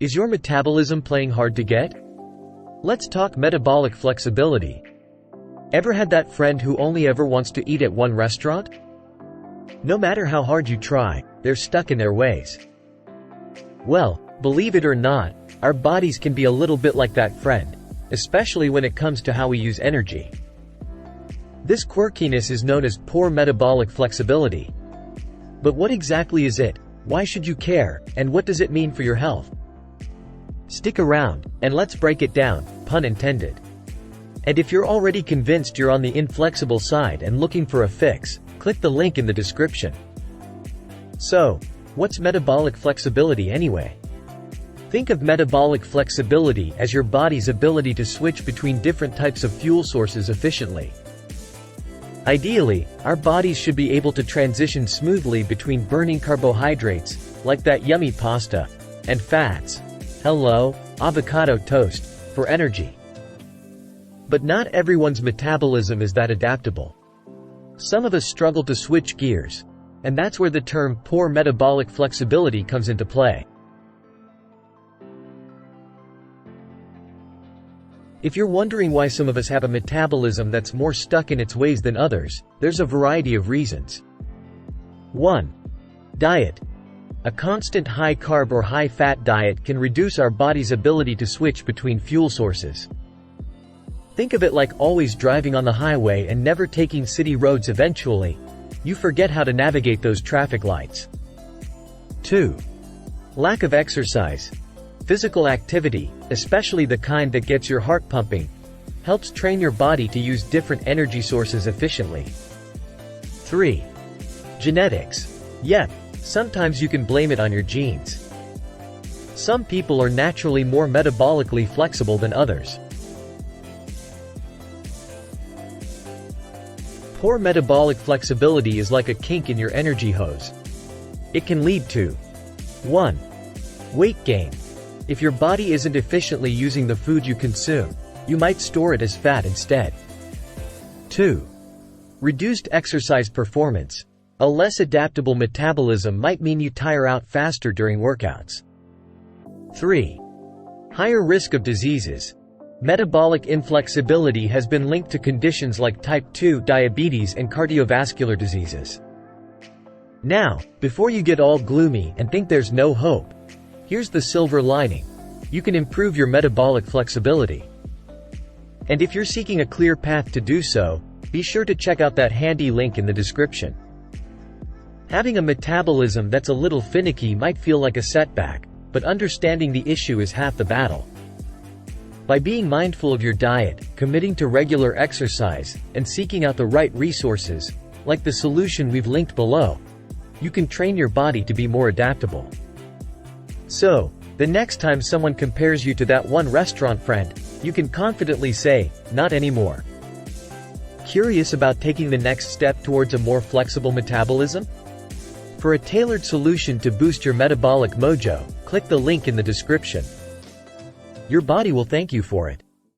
Is your metabolism playing hard to get? Let's talk metabolic flexibility. Ever had that friend who only ever wants to eat at one restaurant? No matter how hard you try, they're stuck in their ways. Well, believe it or not, our bodies can be a little bit like that friend, especially when it comes to how we use energy. This quirkiness is known as poor metabolic flexibility. But what exactly is it? Why should you care, and what does it mean for your health? Stick around, and let's break it down, pun intended. And if you're already convinced you're on the inflexible side and looking for a fix, click the link in the description. So, what's metabolic flexibility anyway? Think of metabolic flexibility as your body's ability to switch between different types of fuel sources efficiently. Ideally, our bodies should be able to transition smoothly between burning carbohydrates, like that yummy pasta, and fats, hello, avocado toast, for energy. But not everyone's metabolism is that adaptable. Some of us struggle to switch gears, and that's where the term poor metabolic flexibility comes into play. If you're wondering why some of us have a metabolism that's more stuck in its ways than others, there's a variety of reasons. 1. Diet. A constant high-carb or high-fat diet can reduce our body's ability to switch between fuel sources. Think of it like always driving on the highway and never taking city roads. Eventually, you forget how to navigate those traffic lights. 2. Lack of exercise. Physical activity, especially the kind that gets your heart pumping, helps train your body to use different energy sources efficiently. 3. Genetics. Yep, sometimes you can blame it on your genes. Some people are naturally more metabolically flexible than others. Poor metabolic flexibility is like a kink in your energy hose. It can lead to 1. Weight gain. If your body isn't efficiently using the food you consume, you might store it as fat instead. 2. Reduced exercise performance. A less adaptable metabolism might mean you tire out faster during workouts. 3. Higher risk of diseases. Metabolic inflexibility has been linked to conditions like type 2 diabetes and cardiovascular diseases. Now, before you get all gloomy and think there's no hope, here's the silver lining. You can improve your metabolic flexibility. And if you're seeking a clear path to do so, be sure to check out that handy link in the description. Having a metabolism that's a little finicky might feel like a setback, but understanding the issue is half the battle. By being mindful of your diet, committing to regular exercise, and seeking out the right resources, like the solution we've linked below, you can train your body to be more adaptable. So, the next time someone compares you to that one restaurant friend, you can confidently say, "Not anymore." Curious about taking the next step towards a more flexible metabolism? For a tailored solution to boost your metabolic mojo, click the link in the description. Your body will thank you for it.